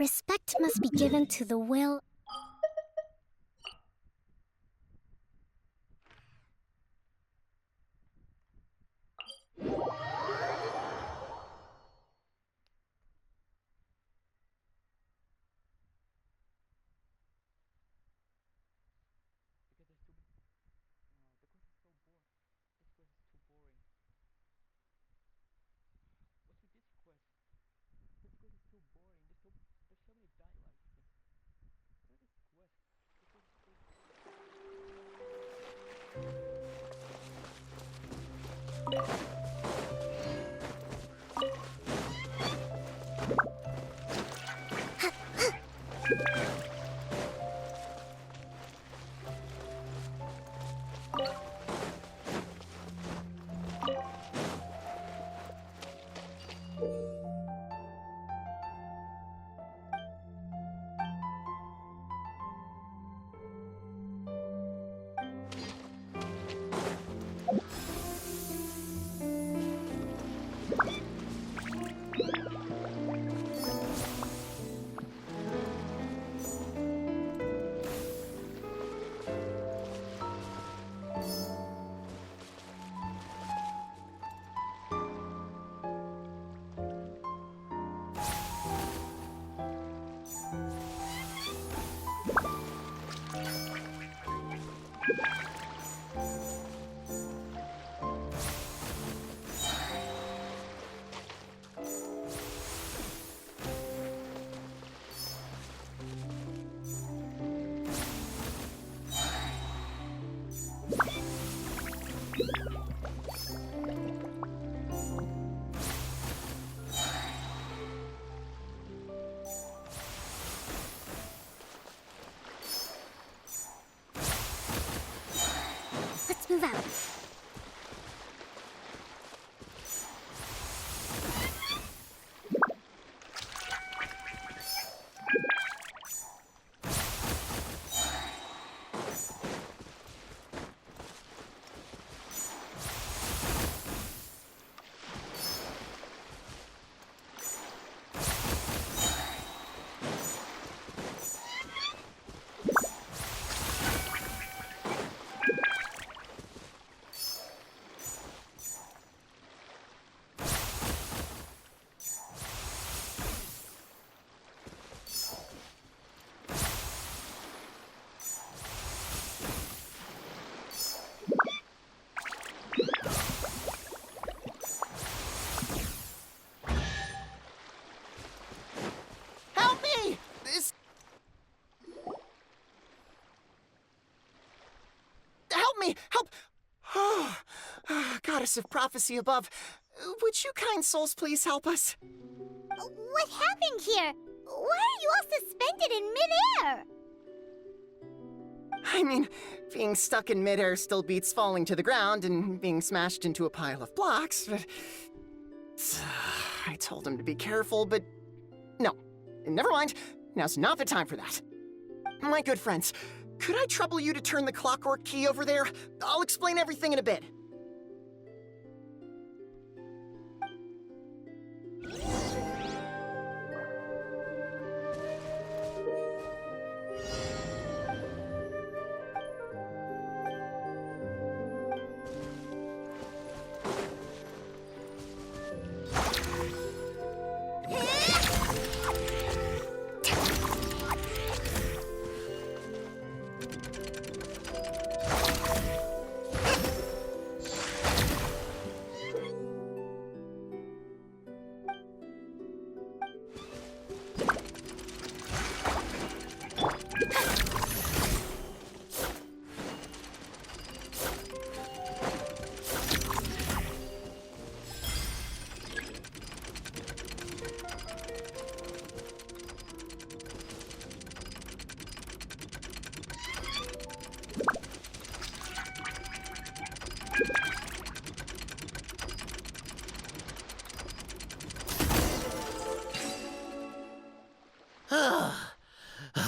Respect must be given to the will. Let's move out. Help me! Help! Oh, goddess of prophecy above, would you kind souls please help us? What happened here? Why are you all suspended in midair? I mean, being stuck in midair still beats falling to the ground and being smashed into a pile of blocks, but... I told him to be careful, but... No. Never mind. Now's not the time for that. My good friends, could I trouble you to turn the clockwork key over there? I'll explain everything in a bit.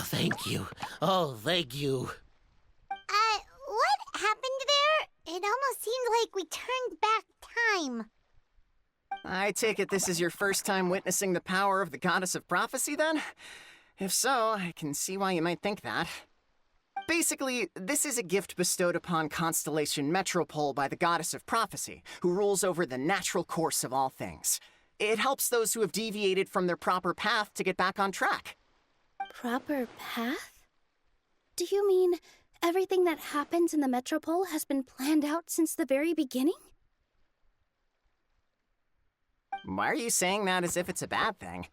Thank you. Oh, thank you. What happened there? It almost seemed like we turned back time. I take it this is your first time witnessing the power of the Goddess of Prophecy, then? If so, I can see why you might think that. Basically, this is a gift bestowed upon Constellation Metropole by the Goddess of Prophecy, who rules over the natural course of all things. It helps those who have deviated from their proper path to get back on track. Proper path? Do you mean everything that happens in the Metropole has been planned out since the very beginning? Why are you saying that as if it's a bad thing?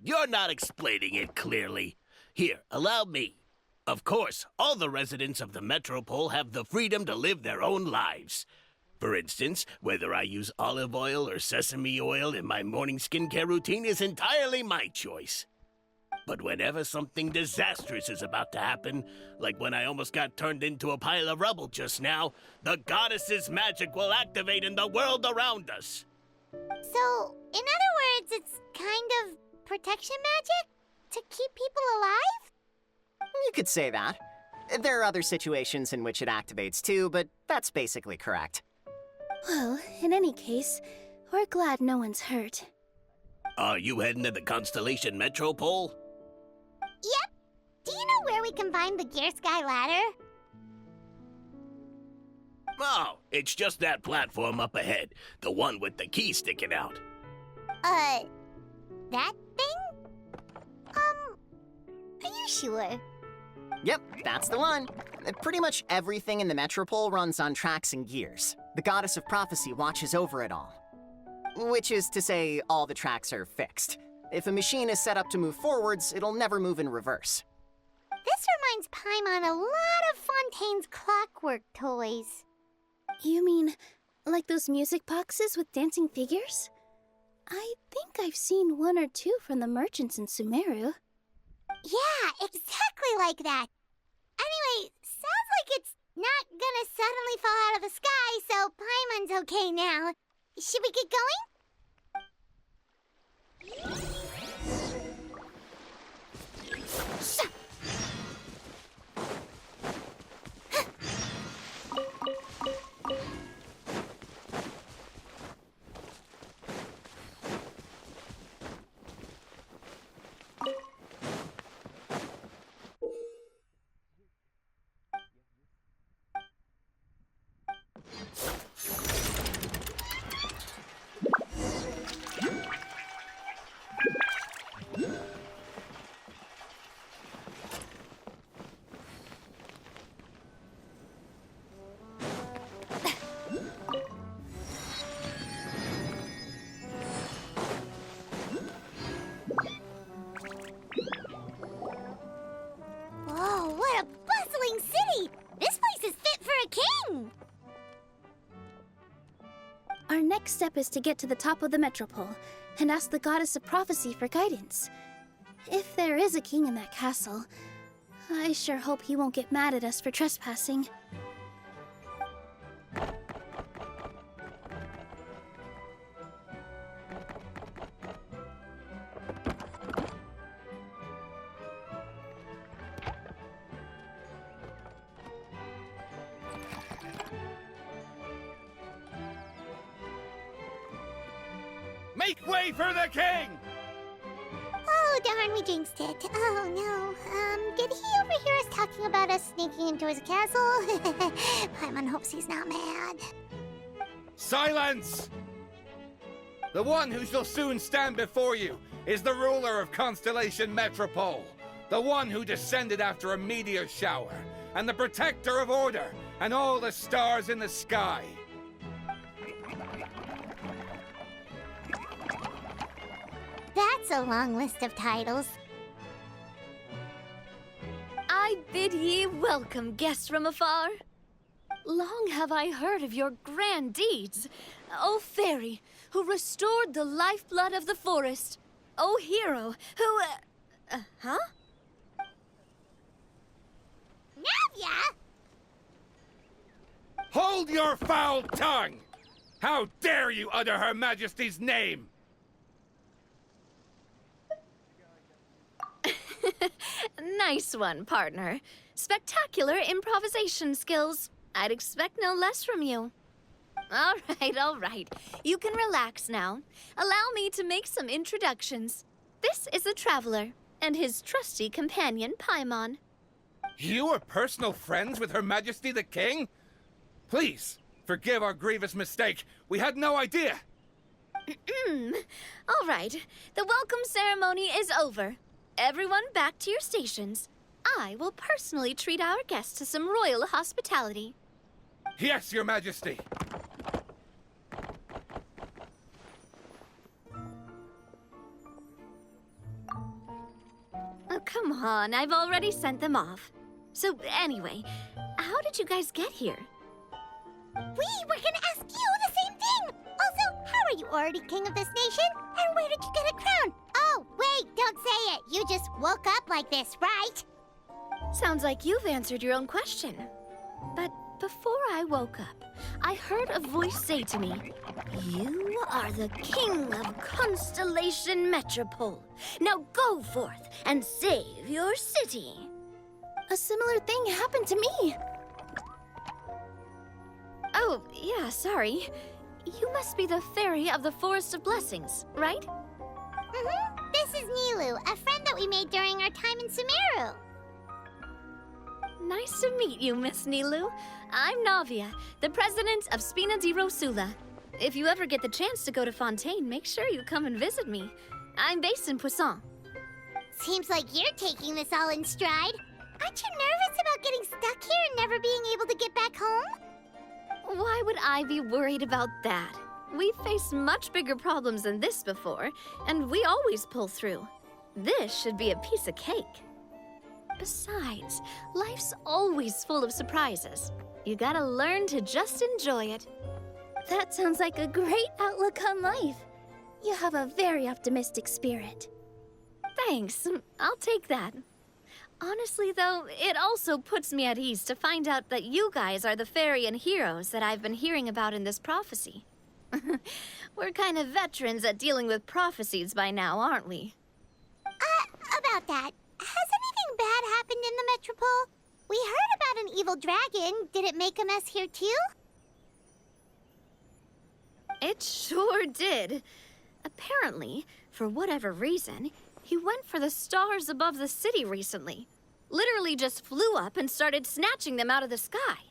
You're not explaining it clearly. Here, allow me. Of course, all the residents of the Metropole have the freedom to live their own lives. For instance, whether I use olive oil or sesame oil in my morning skincare routine is entirely my choice. But whenever something disastrous is about to happen, like when I almost got turned into a pile of rubble just now, the goddess's magic will activate in the world around us. So, in other words, it's kind of protection magic? To keep people alive? You could say that. There are other situations in which it activates too, but that's basically correct. Well, in any case, we're glad no one's hurt. Are you heading to the Constellation Metropole? Yep. Do you know where we can find the Gear Sky ladder? Oh, it's just that platform up ahead. The one with the key sticking out. That thing? Are you sure? Yep, that's the one. Pretty much everything in the Metropole runs on tracks and gears. The Goddess of Prophecy watches over it all. Which is to say, all the tracks are fixed. If a machine is set up to move forwards, it'll never move in reverse. This reminds Paimon a lot of Fontaine's clockwork toys. You mean, like those music boxes with dancing figures? I think I've seen one or two from the merchants in Sumeru. Yeah, exactly like that. Anyway, sounds like it's not gonna suddenly fall out of the sky, so Paimon's okay now. Should we get going? Whoa, what a bustling city! This place is fit for a king! Our next step is to get to the top of the Metropole and ask the Goddess of Prophecy for guidance. If there is a king in that castle, I sure hope he won't get mad at us for trespassing. Make way for the king! Oh, darn, we jinxed it. Oh, no. Did he overhear us talking about us sneaking into his castle? Paimon hopes he's not mad. Silence! The one who shall soon stand before you is the ruler of Constellation Metropole, the one who descended after a meteor shower, and the protector of order and all the stars in the sky. That's a long list of titles. I bid ye welcome, guests from afar. Long have I heard of your grand deeds. O fairy, who restored the lifeblood of the forest. O hero, who, huh? Navia! Hold your foul tongue! How dare you utter Her Majesty's name? Nice one, partner. Spectacular improvisation skills. I'd expect no less from you. All right. You can relax now. Allow me to make some introductions. This is the Traveler, and his trusty companion, Paimon. You are personal friends with Her Majesty the King? Please, forgive our grievous mistake. We had no idea. All right. The welcome ceremony is over. Everyone back to your stations. I will personally treat our guests to some royal hospitality. Yes, Your Majesty. Oh, come on. I've already sent them off. So, anyway, how did you guys get here? We were gonna ask you the same thing! Also, how are you already king of this nation? And where did you get a crown? Oh, wait, don't say it. You just woke up like this, right? Sounds like you've answered your own question. But before I woke up, I heard a voice say to me, "You are the king of Constellation Metropole. Now go forth and save your city." A similar thing happened to me. Oh, yeah, sorry. You must be the fairy of the Forest of Blessings, right? This is Nilu, a friend that we made during our time in Sumeru. Nice to meet you, Miss Nilu. I'm Navia, the president of Spina di Rosula. If you ever get the chance to go to Fontaine, make sure you come and visit me. I'm based in Poisson. Seems like you're taking this all in stride. Aren't you nervous about getting stuck here and never being able to get back home? Why would I be worried about that? We've faced much bigger problems than this before, and we always pull through. This should be a piece of cake. Besides, life's always full of surprises. You gotta learn to just enjoy it. That sounds like a great outlook on life. You have a very optimistic spirit. Thanks, I'll take that. Honestly, though, it also puts me at ease to find out that you guys are the fairy and heroes that I've been hearing about in this prophecy. We're kind of veterans at dealing with prophecies by now, aren't we? About that, has anything bad happened in the Metropole? We heard about an evil dragon. Did it make a mess here too? It sure did. Apparently, for whatever reason, he went for the stars above the city recently. Literally just flew up and started snatching them out of the sky.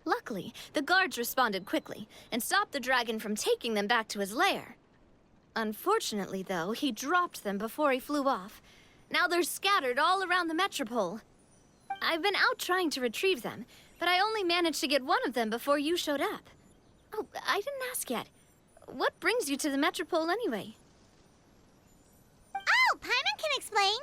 Luckily, the guards responded quickly and stopped the dragon from taking them back to his lair. Unfortunately, though, he dropped them before he flew off. Now they're scattered all around the Metropole. I've been out trying to retrieve them, but I only managed to get one of them before you showed up. Oh, I didn't ask yet. What brings you to the Metropole anyway? Oh, Paimon can explain.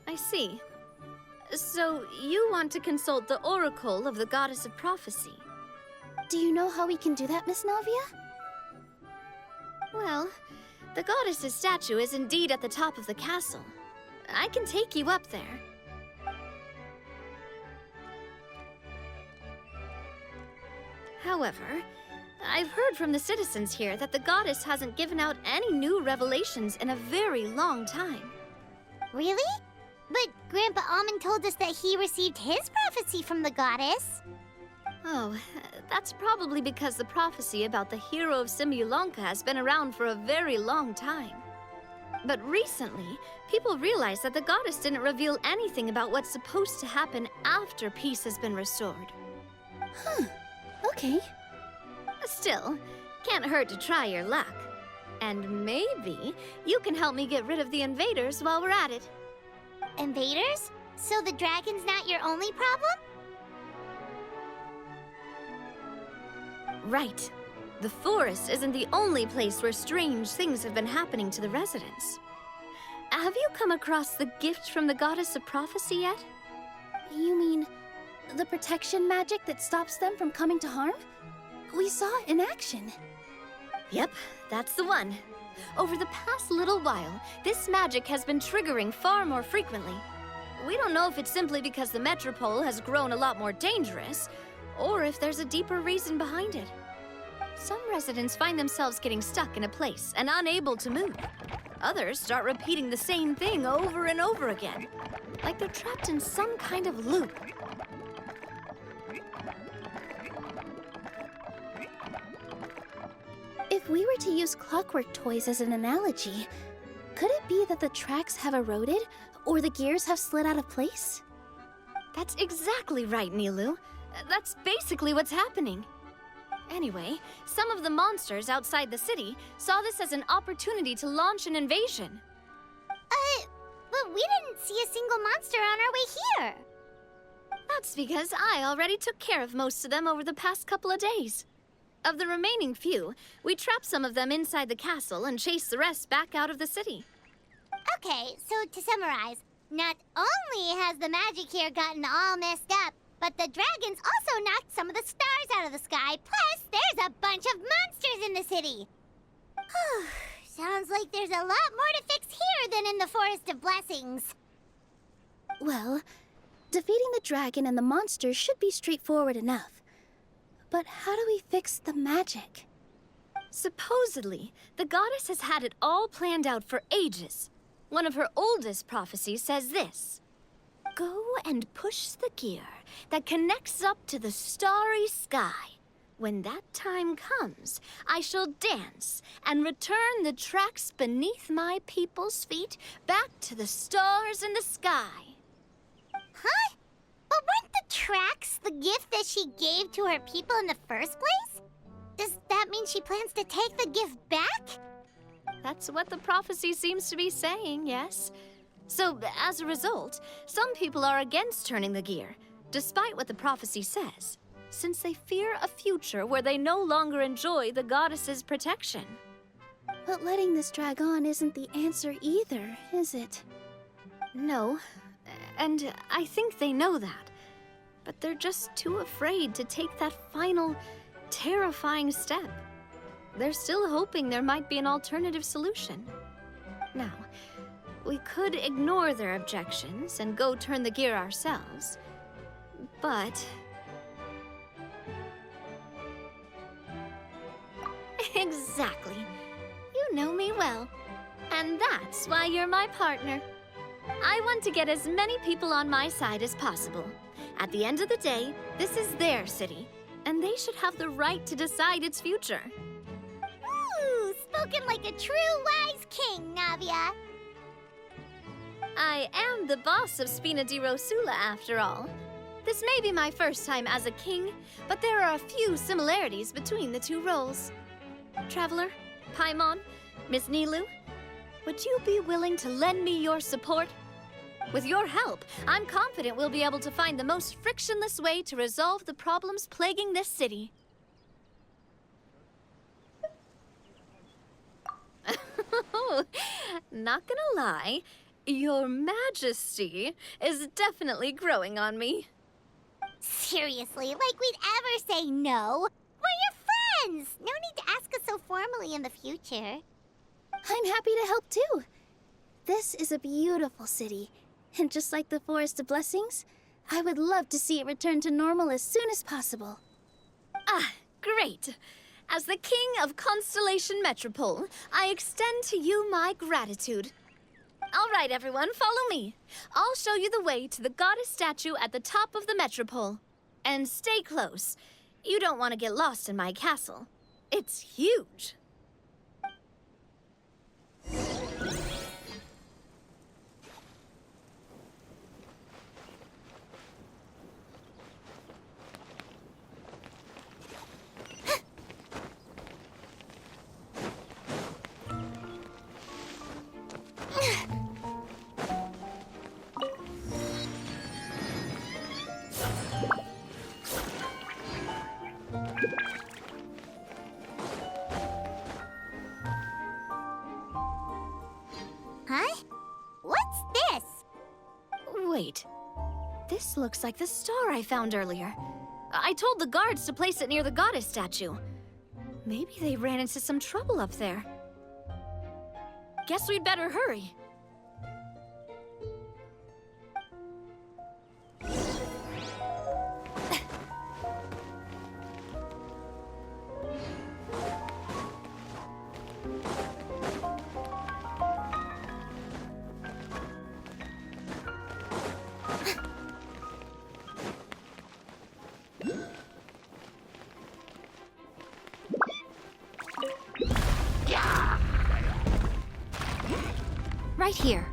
I see. So, you want to consult the Oracle of the Goddess of Prophecy. Do you know how we can do that, Miss Navia? Well, the goddess's statue is indeed at the top of the castle. I can take you up there. However, I've heard from the citizens here that the goddess hasn't given out any new revelations in a very long time. Really? But Grandpa Almond told us that he received his prophecy from the goddess. Oh, that's probably because the prophecy about the hero of Simulanka has been around for a very long time. But recently, people realized that the goddess didn't reveal anything about what's supposed to happen after peace has been restored. Okay. Still, can't hurt to try your luck. And maybe you can help me get rid of the invaders while we're at it. Invaders? So the dragon's not your only problem? Right. The forest isn't the only place where strange things have been happening to the residents. Have you come across the gift from the Goddess of Prophecy yet? You mean the protection magic that stops them from coming to harm? We saw it in action. Yep, that's the one. Over the past little while, this magic has been triggering far more frequently. We don't know if it's simply because the Metropole has grown a lot more dangerous, or if there's a deeper reason behind it. Some residents find themselves getting stuck in a place and unable to move. Others start repeating the same thing over and over again, like they're trapped in some kind of loop. If we were to use clockwork toys as an analogy, could it be that the tracks have eroded or the gears have slid out of place? That's exactly right, Nilu. That's basically what's happening. Anyway, some of the monsters outside the city saw this as an opportunity to launch an invasion. But we didn't see a single monster on our way here. That's because I already took care of most of them over the past couple of days. Of the remaining few, we trapped some of them inside the castle and chased the rest back out of the city. Okay, so to summarize, not only has the magic here gotten all messed up, but the dragons also knocked some of the stars out of the sky, plus there's a bunch of monsters in the city. Sounds like there's a lot more to fix here than in the Forest of Blessings. Well, defeating the dragon and the monsters should be straightforward enough. But how do we fix the magic? Supposedly, the goddess has had it all planned out for ages. One of her oldest prophecies says this: "Go and push the gear that connects up to the starry sky. When that time comes, I shall dance and return the tracks beneath my people's feet back to the stars in the sky." Huh? But weren't the tracks the gift that she gave to her people in the first place? Does that mean she plans to take the gift back? That's what the prophecy seems to be saying, yes. So, as a result, some people are against turning the gear, despite what the prophecy says, since they fear a future where they no longer enjoy the goddess's protection. But letting this drag on isn't the answer either, is it? No, and I think they know that. But they're just too afraid to take that final, terrifying step. They're still hoping there might be an alternative solution. Now, we could ignore their objections and go turn the gear ourselves, but... Exactly. You know me well. And that's why you're my partner. I want to get as many people on my side as possible. At the end of the day, this is their city, and they should have the right to decide its future. Ooh, spoken like a true wise king, Navia. I am the boss of Spina di Rosula, after all. This may be my first time as a king, but there are a few similarities between the two roles. Traveler, Paimon, Miss Nilu, would you be willing to lend me your support? With your help, I'm confident we'll be able to find the most frictionless way to resolve the problems plaguing this city. Not gonna lie, Your Majesty is definitely growing on me. Seriously, like we'd ever say no. We're your friends. No need to ask us so formally in the future. I'm happy to help too. This is a beautiful city, and just like the Forest of Blessings, I would love to see it return to normal as soon as possible. Ah, great. As the King of Constellation Metropole, I extend to you my gratitude. All right, everyone, follow me. I'll show you the way to the goddess statue at the top of the Metropole. And stay close. You don't want to get lost in my castle. It's huge. Huh? What's this? Wait. This looks like the star I found earlier. I told the guards to place it near the goddess statue. Maybe they ran into some trouble up there. Guess we'd better hurry. Right here.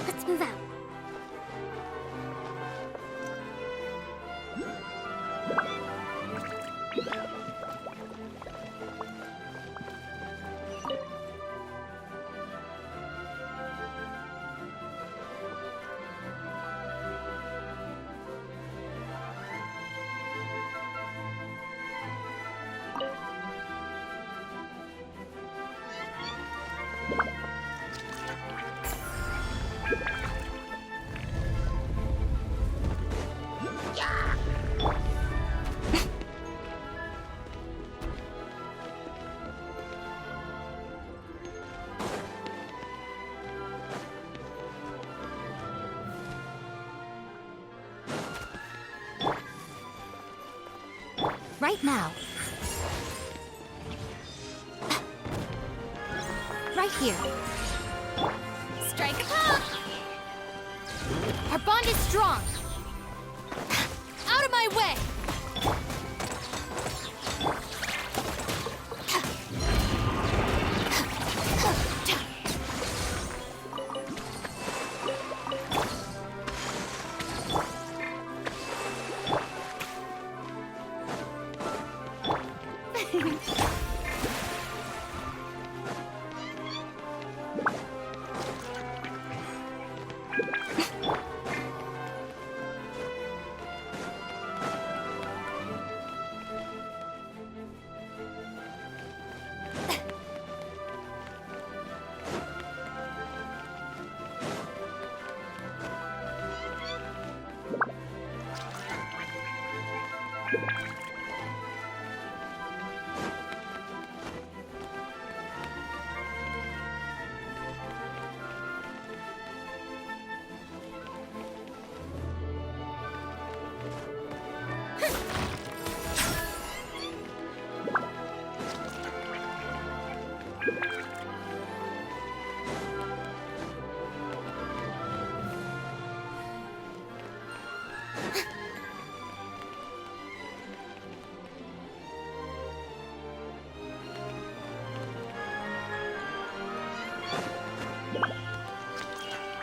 Let's move out. Right now. Right here. Strike a pop! Our bond is strong. Out of my way!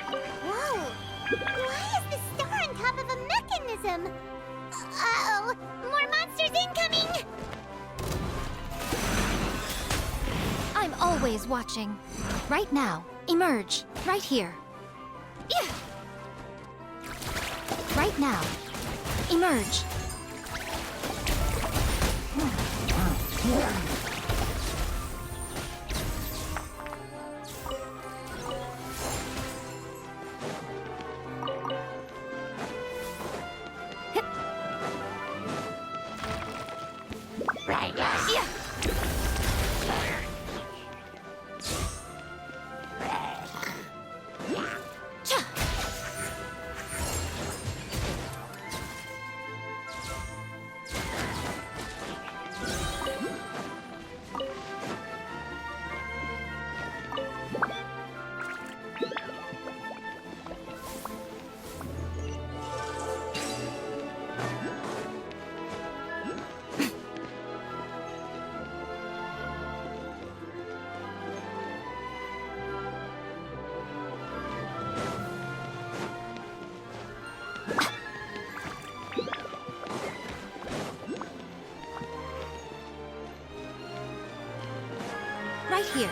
Whoa! Why is the star on top of a mechanism? Uh-oh! More monsters incoming! I'm always watching. Right now. Emerge. Right here. Yeah. Right now. Emerge. Yeah. Right here.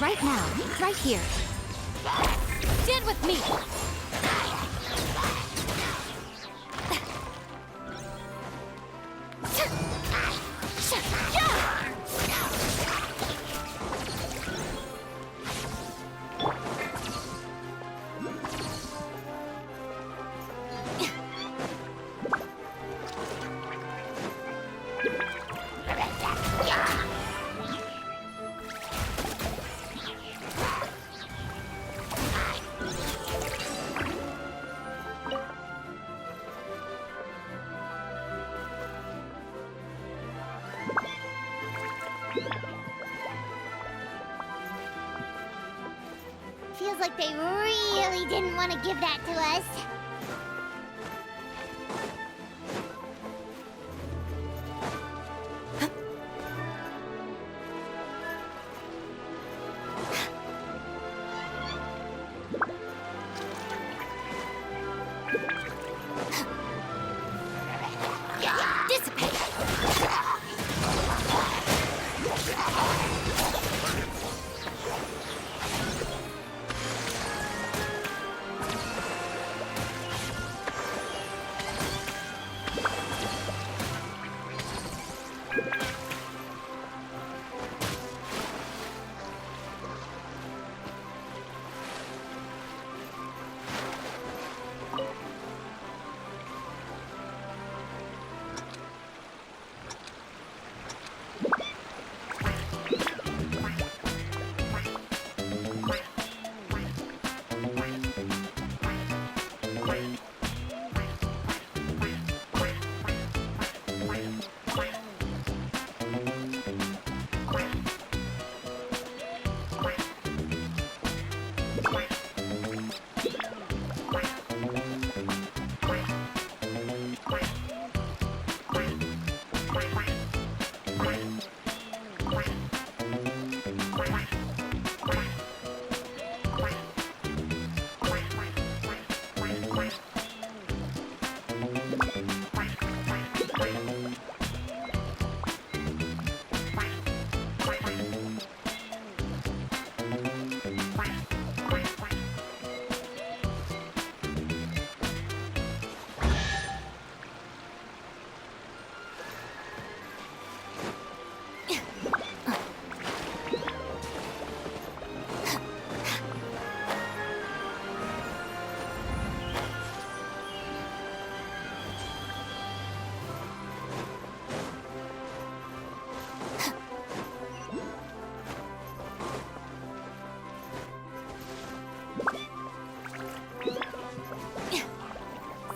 Right now. Right here. Stand with me! like they really didn't want to give that to us.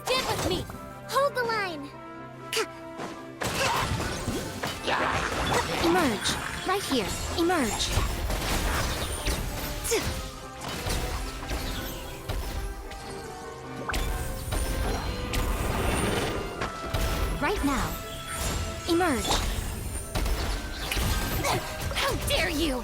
Stand with me! Hold the line. Emerge. Right here. Emerge. Right now. Emerge. How dare you!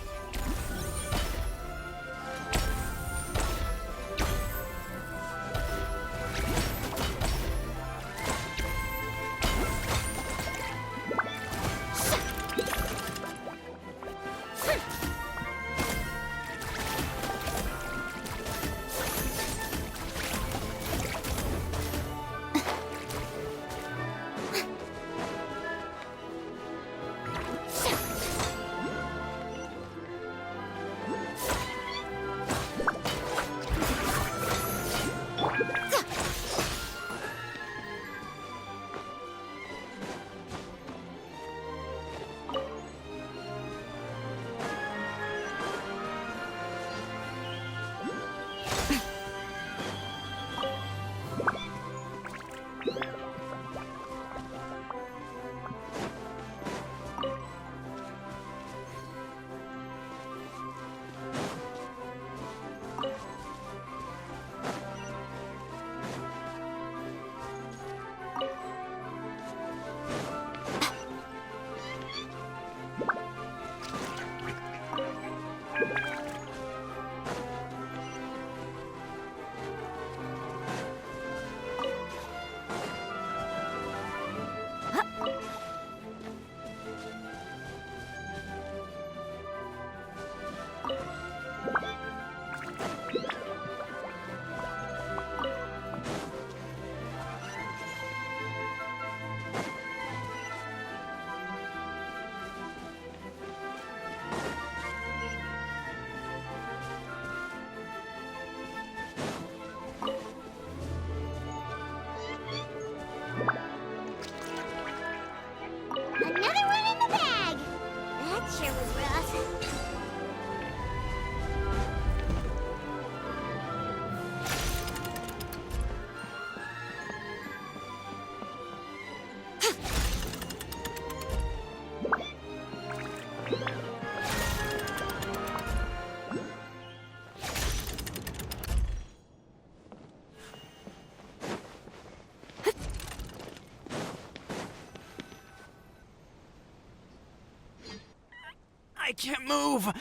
I can't move.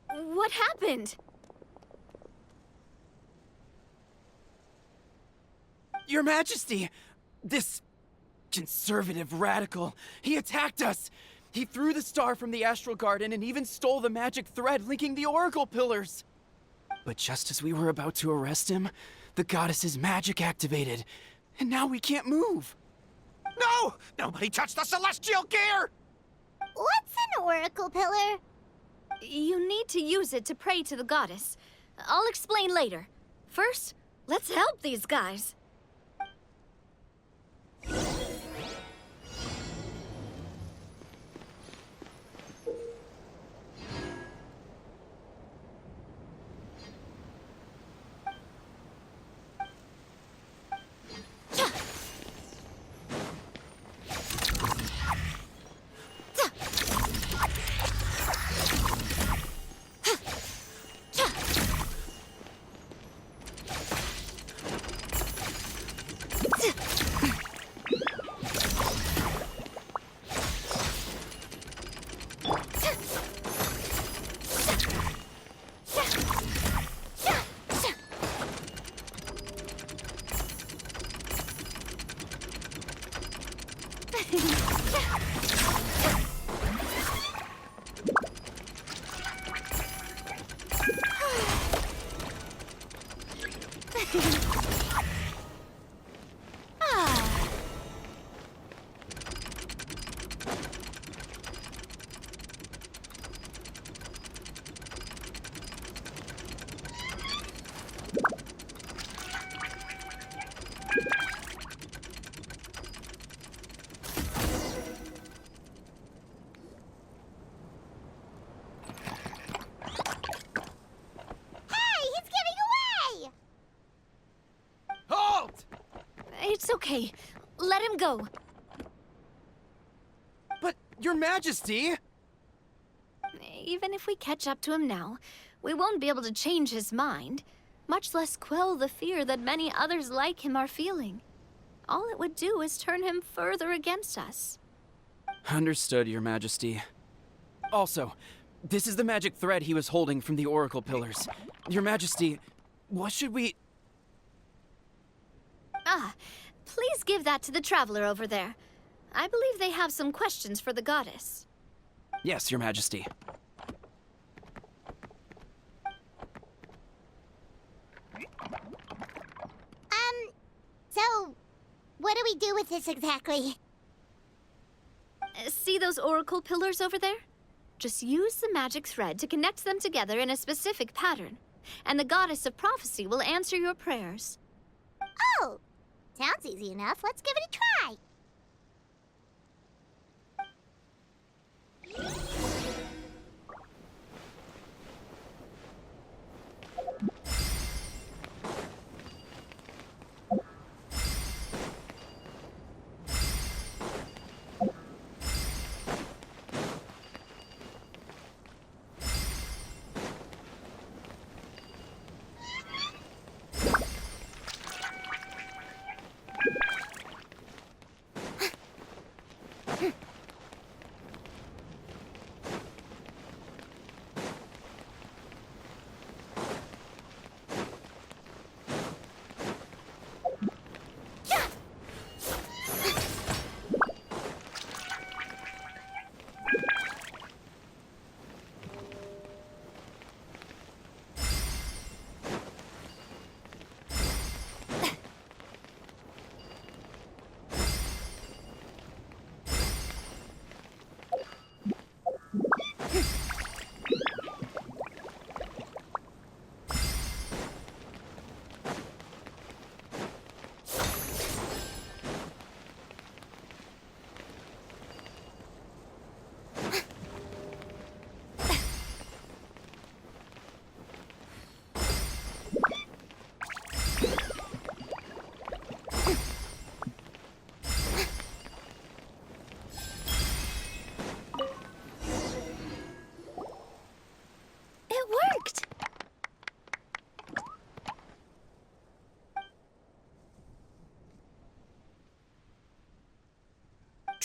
What happened? Your Majesty! This conservative radical, he attacked us! He threw the star from the Astral Garden and even stole the magic thread linking the Oracle Pillars! But just as we were about to arrest him, the goddess's magic activated, and now we can't move! No! Nobody touched the celestial gear! What's an oracle pillar? You need to use it to pray to the goddess. I'll explain later. First, let's help these guys. It's okay. Let him go. But, Your Majesty! Even if we catch up to him now, we won't be able to change his mind, much less quell the fear that many others like him are feeling. All it would do is turn him further against us. Understood, Your Majesty. Also, this is the magic thread he was holding from the Oracle Pillars. Your Majesty, what should we... Please give that to the traveler over there. I believe they have some questions for the goddess. Yes, Your Majesty. So, what do we do with this exactly? See those oracle pillars over there? Just use the magic thread to connect them together in a specific pattern, and the goddess of prophecy will answer your prayers. Oh, sounds easy enough. Let's give it a try.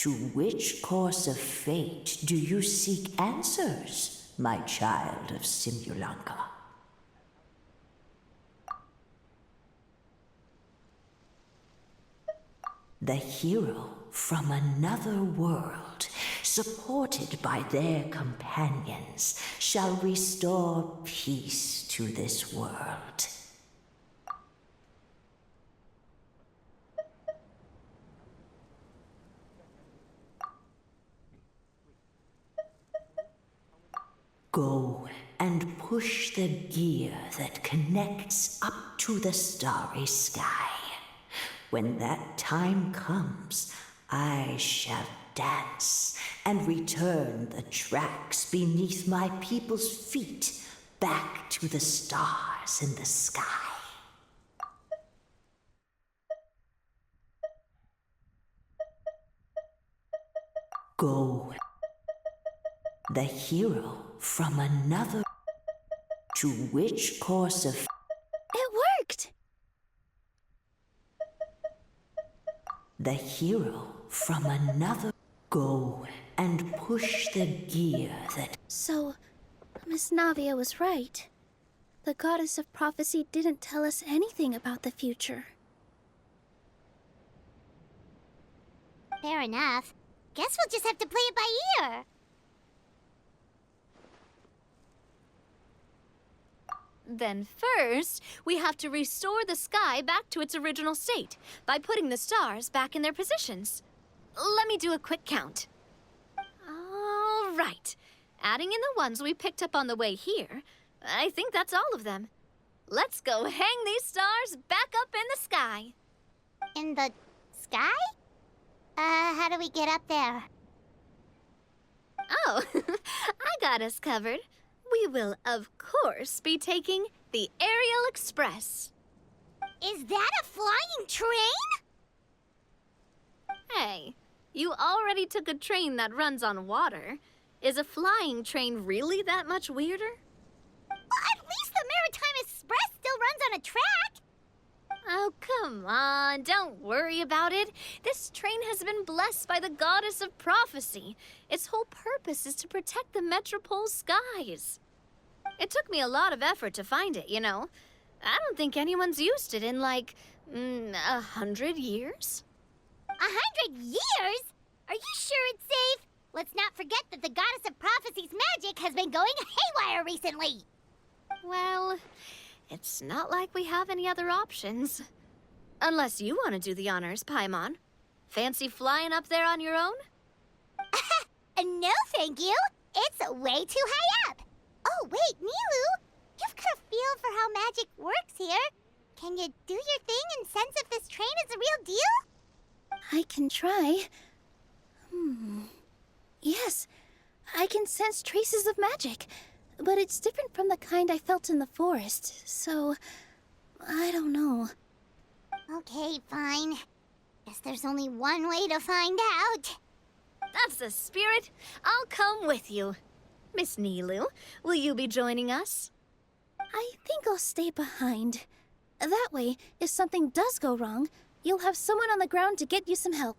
To which course of fate do you seek answers, my child of Simulanka? The hero from another world, supported by their companions, shall restore peace to this world. Go and push the gear that connects up to the starry sky. When that time comes, I shall dance and return the tracks beneath my people's feet back to the stars in the sky. Go. The hero from another. To which course of. It worked! The hero from another. Go and push the gear that. So, Miss Navia was right. The goddess of prophecy didn't tell us anything about the future. Fair enough. Guess we'll just have to play it by ear. Then first, we have to restore the sky back to its original state by putting the stars back in their positions. Let me do a quick count. All right. Adding in the ones we picked up on the way here, I think that's all of them. Let's go hang these stars back up in the sky. In the sky? How do we get up there? Oh, I got us covered. We will, of course, be taking the Aerial Express. Is that a flying train? Hey, you already took a train that runs on water. Is a flying train really that much weirder? Well, at least the Maritime Express still runs on a track. Oh, come on, don't worry about it. This train has been blessed by the goddess of prophecy. Its whole purpose is to protect the Metropole's skies. It took me a lot of effort to find it, you know. I don't think anyone's used it in, like, 100 years. 100 years? Are you sure it's safe? Let's not forget that the goddess of prophecy's magic has been going haywire recently. Well, it's not like we have any other options. Unless you want to do the honors, Paimon. Fancy flying up there on your own? No, thank you. It's way too high up. Oh, wait, Nilu. You've got a feel for how magic works here. Can you do your thing and sense if this train is a real deal? I can try. Yes, I can sense traces of magic, but it's different from the kind I felt in the forest, so I don't know. Okay, fine. Guess there's only one way to find out. That's the spirit. I'll come with you. Miss Nilu, will you be joining us? I think I'll stay behind. That way, if something does go wrong, you'll have someone on the ground to get you some help.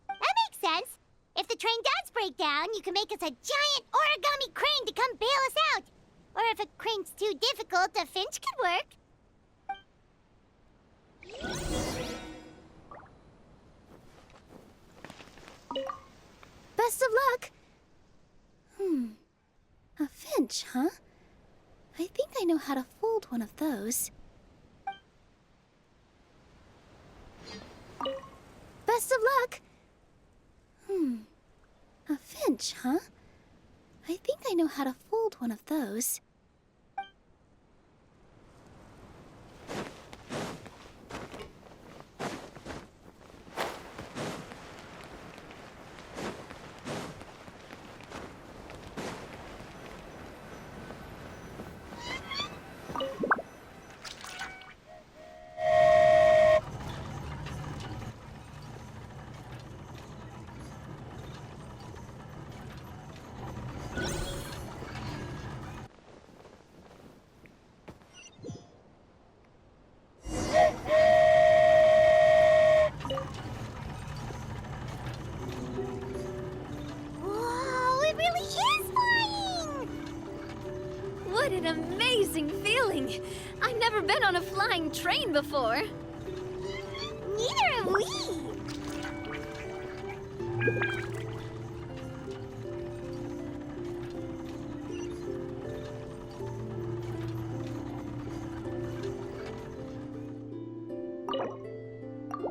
That makes sense. If the train does break down, you can make us a giant origami crane to come bail us out. Or if a crane's too difficult, a finch could work. Best of luck! A finch, huh? I think I know how to fold one of those. Best of luck! A finch, huh? I think I know how to fold one of those. an amazing feeling! I've never been on a flying train before. Neither have we.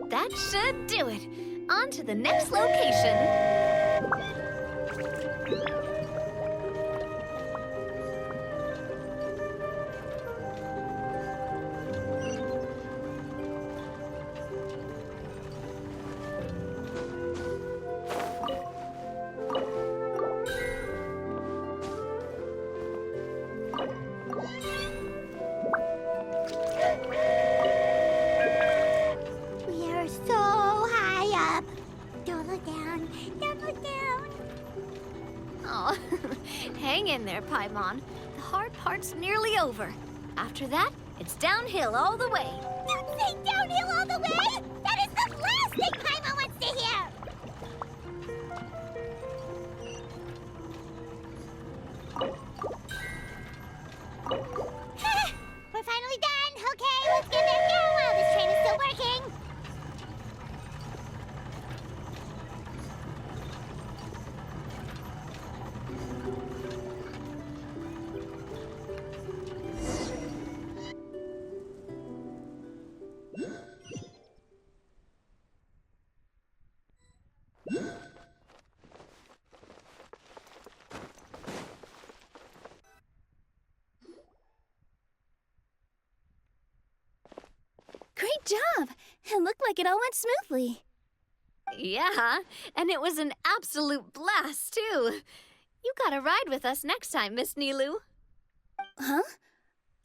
That should do it. On to the next location. We are so high up. Don't look down. Don't look down. Oh, hang in there, Paimon. The hard part's nearly over. After that, it's downhill all the way. Don't say downhill all the way. That is the last thing Paimon wants to hear. We're finally done. Okay, let's get back down while this train is still working. Great job! It looked like it all went smoothly. Yeah, and it was an absolute blast, too. You gotta ride with us next time, Miss Nilu. Huh?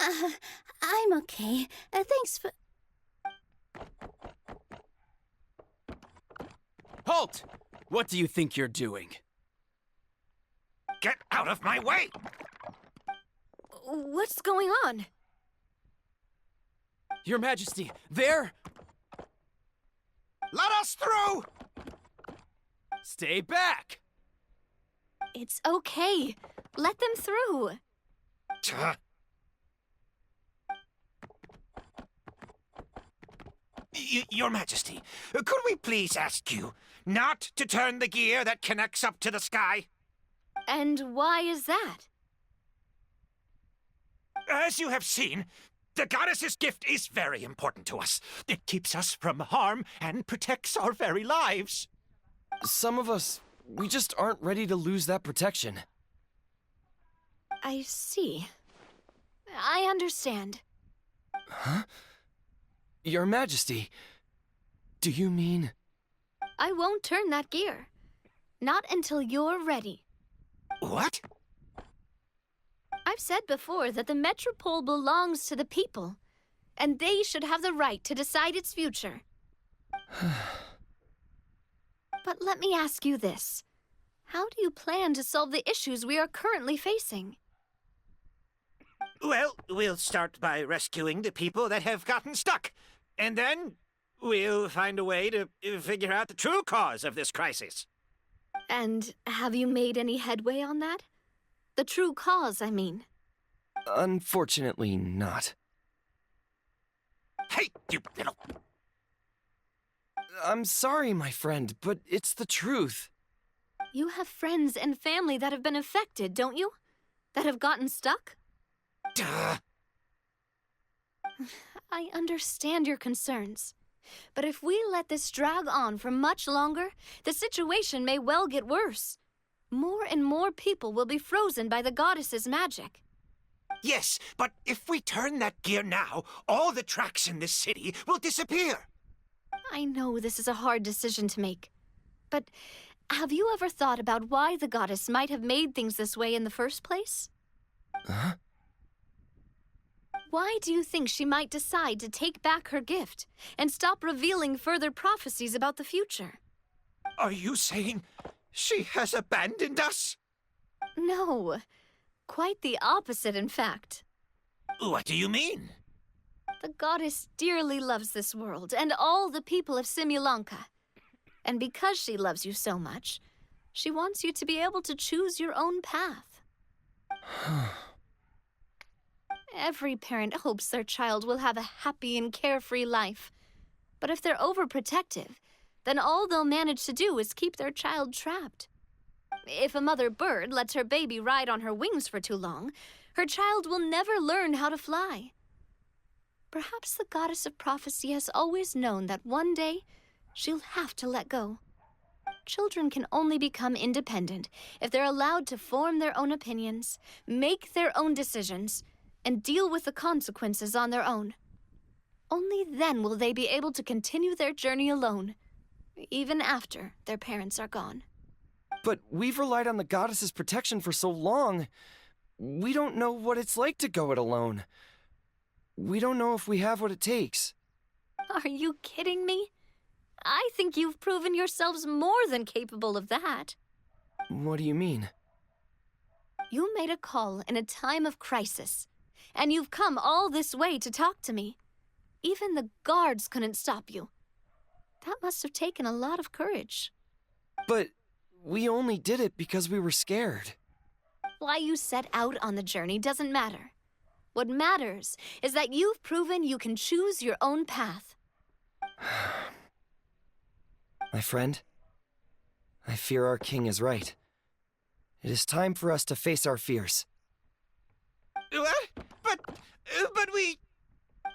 I'm okay. Thanks for... Halt! What do you think you're doing? Get out of my way! What's going on? Your Majesty, there! Let us through! Stay back! It's okay. Let them through. Tuh. Your Majesty, could we please ask you not to turn the gear that connects up to the sky? And why is that? As you have seen, the goddess's gift is very important to us. It keeps us from harm and protects our very lives. Some of us, we just aren't ready to lose that protection. I see. I understand. Huh? Your Majesty, do you mean... I won't turn that gear. Not until you're ready. What? I've said before that the Metropole belongs to the people, and they should have the right to decide its future. But let me ask you this. How do you plan to solve the issues we are currently facing? Well, we'll start by rescuing the people that have gotten stuck. And then we'll find a way to figure out the true cause of this crisis. And have you made any headway on that? The true cause, I mean. Unfortunately not. Hey, you little... I'm sorry, my friend, but it's the truth. You have friends and family that have been affected, don't you? That have gotten stuck? Duh. I understand your concerns. But if we let this drag on for much longer, the situation may well get worse. More and more people will be frozen by the goddess's magic. Yes, but if we turn that gear now, all the tracks in this city will disappear. I know this is a hard decision to make. But have you ever thought about why the goddess might have made things this way in the first place? Huh? Why do you think she might decide to take back her gift and stop revealing further prophecies about the future? Are you saying she has abandoned us? No. Quite the opposite, in fact. What do you mean? The goddess dearly loves this world and all the people of Simulanka. And because she loves you so much, she wants you to be able to choose your own path. Every parent hopes their child will have a happy and carefree life. But if they're overprotective, then all they'll manage to do is keep their child trapped. If a mother bird lets her baby ride on her wings for too long, her child will never learn how to fly. Perhaps the goddess of prophecy has always known that one day she'll have to let go. Children can only become independent if they're allowed to form their own opinions, make their own decisions, and deal with the consequences on their own. Only then will they be able to continue their journey alone, even after their parents are gone. But we've relied on the goddess's protection for so long. We don't know what it's like to go it alone. We don't know if we have what it takes. Are you kidding me? I think you've proven yourselves more than capable of that. What do you mean? You made a call in a time of crisis, and you've come all this way to talk to me. Even the guards couldn't stop you. That must have taken a lot of courage. But we only did it because we were scared. Why you set out on the journey doesn't matter. What matters is that you've proven you can choose your own path. My friend, I fear our king is right. It is time for us to face our fears. What? But we...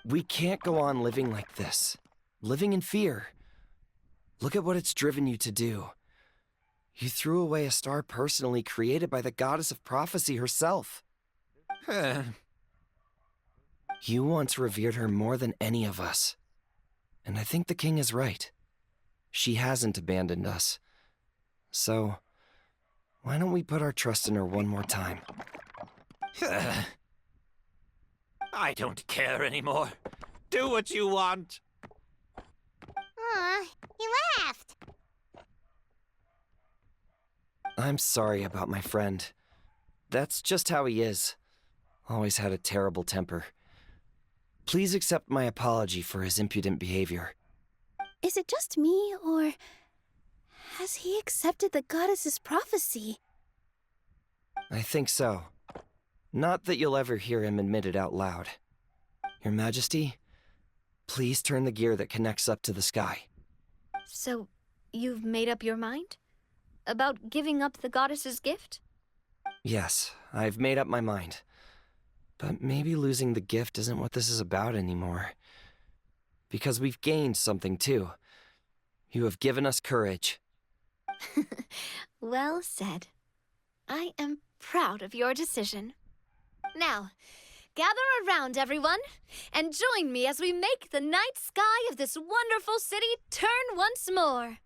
We can't go on living like this. Living in fear. Look at what it's driven you to do. You threw away a star personally created by the goddess of prophecy herself. You once revered her more than any of us. And I think the king is right. She hasn't abandoned us. So, why don't we put our trust in her one more time? I don't care anymore. Do what you want. Aw, he left. I'm sorry about my friend. That's just how he is. Always had a terrible temper. Please accept my apology for his impudent behavior. Is it just me, or has he accepted the goddess's prophecy? I think so. Not that you'll ever hear him admit it out loud. Your Majesty, please turn the gear that connects up to the sky. So, you've made up your mind? About giving up the goddess's gift? Yes, I've made up my mind. But maybe losing the gift isn't what this is about anymore. Because we've gained something too. You have given us courage. Well said. I am proud of your decision. Now, gather around, everyone, and join me as we make the night sky of this wonderful city turn once more.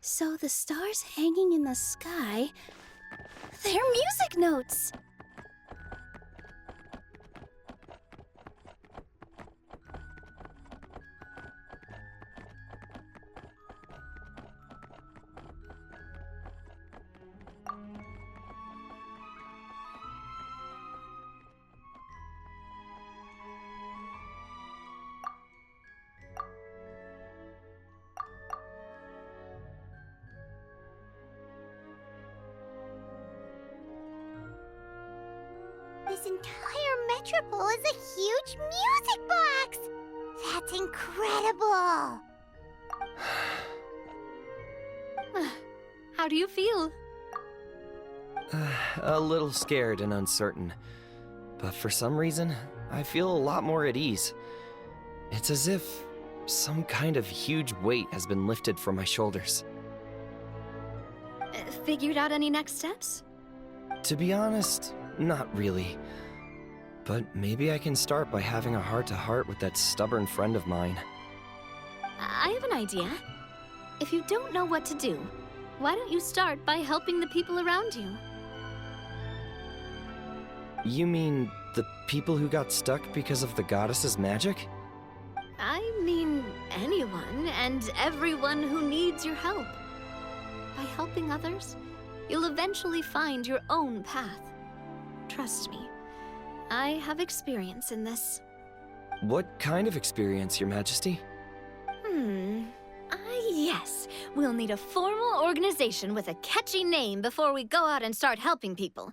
So the stars hanging in the sky, they're music notes! This entire metropole is a huge music box! That's incredible! How do you feel? A little scared and uncertain. But for some reason, I feel a lot more at ease. It's as if some kind of huge weight has been lifted from my shoulders. figured out any next steps? To be honest, not really. But maybe I can start by having a heart-to-heart with that stubborn friend of mine. I have an idea. If you don't know what to do, why don't you start by helping the people around you? You mean the people who got stuck because of the goddess's magic? I mean anyone and everyone who needs your help. By helping others, you'll eventually find your own path. Trust me, I have experience in this. What kind of experience, Your Majesty? Yes. We'll need a formal organization with a catchy name before we go out and start helping people.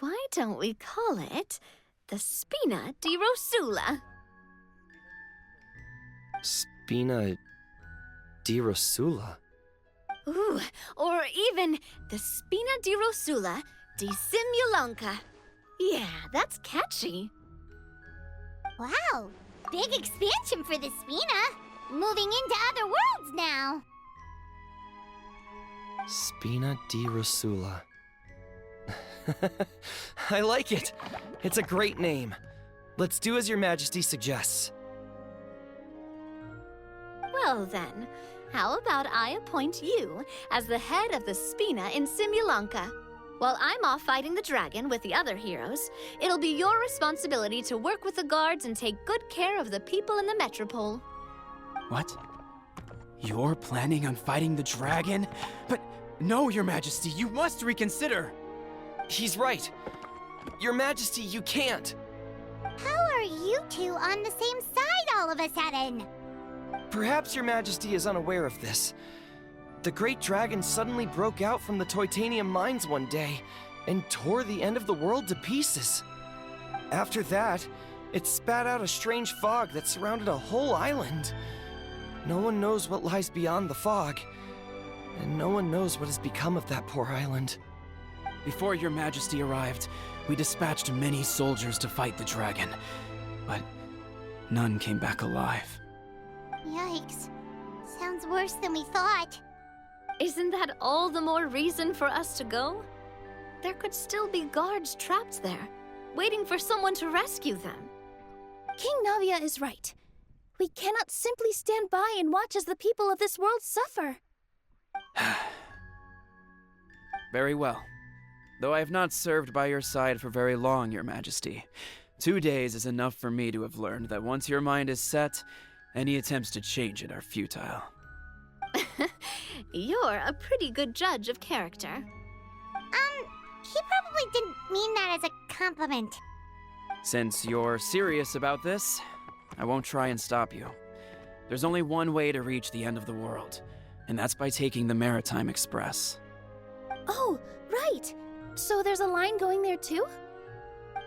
Why don't we call it the Spina di Rosula? Spina di Rosula? Ooh, or even the Spina di Rosula di Simulanka. Yeah, that's catchy. Wow, big expansion for the Spina. Moving into other worlds now. Spina di Rosula. I like it. It's a great name. Let's do as Your Majesty suggests. Well then, how about I appoint you as the head of the Spina in Simulanka? While I'm off fighting the dragon with the other heroes, it'll be your responsibility to work with the guards and take good care of the people in the metropole. What? You're planning on fighting the dragon? But no, Your Majesty, you must reconsider! He's right. Your Majesty, you can't. How are you two on the same side all of a sudden? Perhaps Your Majesty is unaware of this. The great dragon suddenly broke out from the Titanium mines one day and tore the end of the world to pieces. After that, it spat out a strange fog that surrounded a whole island. No one knows what lies beyond the fog, and no one knows what has become of that poor island. Before Your Majesty arrived, we dispatched many soldiers to fight the dragon, but none came back alive. Yikes. Sounds worse than we thought. Isn't that all the more reason for us to go? There could still be guards trapped there, waiting for someone to rescue them. King Navia is right. We cannot simply stand by and watch as the people of this world suffer. Very well. Though I have not served by your side for very long, Your Majesty. 2 days is enough for me to have learned that once your mind is set, any attempts to change it are futile. You're a pretty good judge of character. He probably didn't mean that as a compliment. Since you're serious about this, I won't try and stop you. There's only one way to reach the end of the world, and that's by taking the Maritime Express. Oh, right. So there's a line going there too?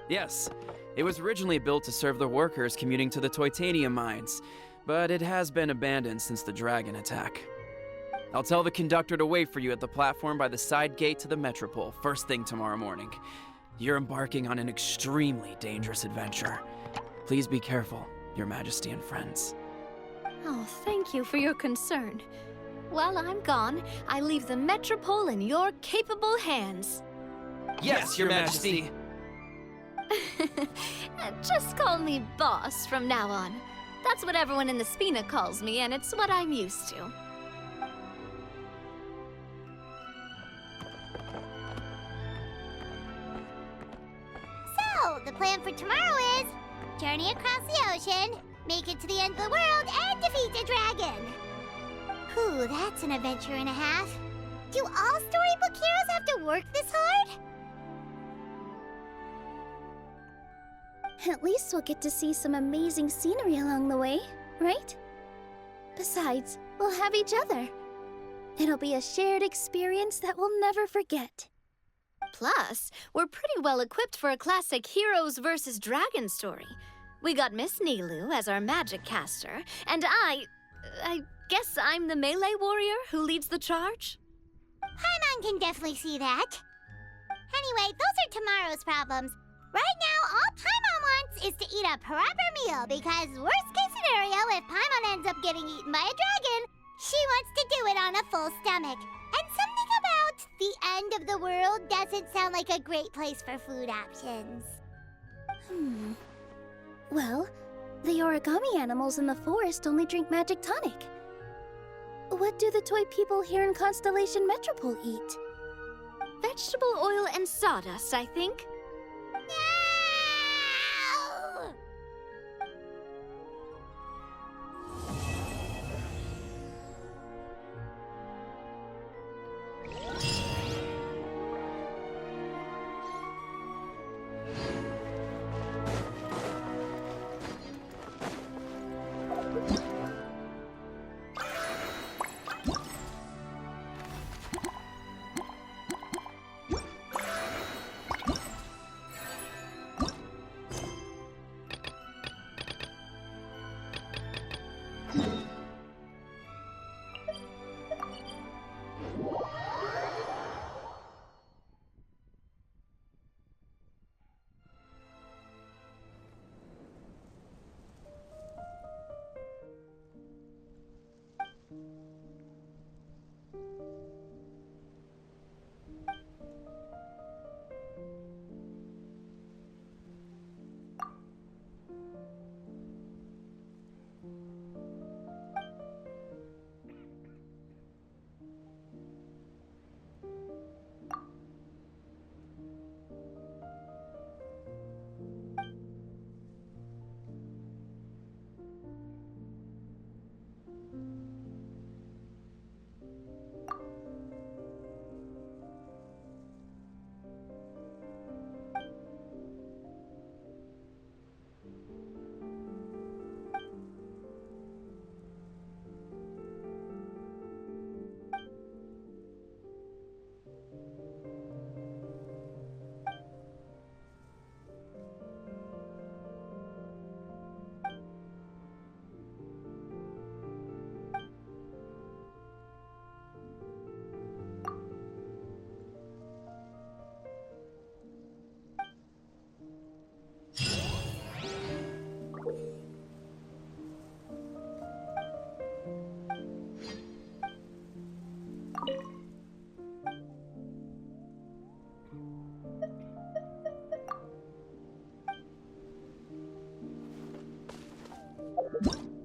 Yes, it was originally built to serve the workers commuting to the Titanium mines, but it has been abandoned since the dragon attack. I'll tell the conductor to wait for you at the platform by the side gate to the Metropole first thing tomorrow morning. You're embarking on an extremely dangerous adventure. Please be careful, Your Majesty and friends. Oh, thank you for your concern. While I'm gone, I leave the Metropole in your capable hands. Yes, Your Majesty. Just call me boss from now on. That's what everyone in the Spina calls me, and it's what I'm used to. So, the plan for tomorrow is journey across the ocean, make it to the end of the world, and defeat the dragon. Whew, that's an adventure and a half. Do all storybook heroes have to work this hard? At least we'll get to see some amazing scenery along the way, right? Besides, we'll have each other. It'll be a shared experience that we'll never forget. Plus, we're pretty well equipped for a classic Heroes vs. Dragon story. We got Miss Nilu as our magic caster, and I guess I'm the melee warrior who leads the charge? Paimon can definitely see that. Anyway, those are tomorrow's problems. Right now, all Paimon wants is to eat a proper meal because worst case scenario, if Paimon ends up getting eaten by a dragon, she wants to do it on a full stomach. And something about The end of the world doesn't sound like a great place for food options. Well, the origami animals in the forest only drink magic tonic. What do the toy people here in Constellation Metropole eat? Vegetable oil and sawdust, I think. No! you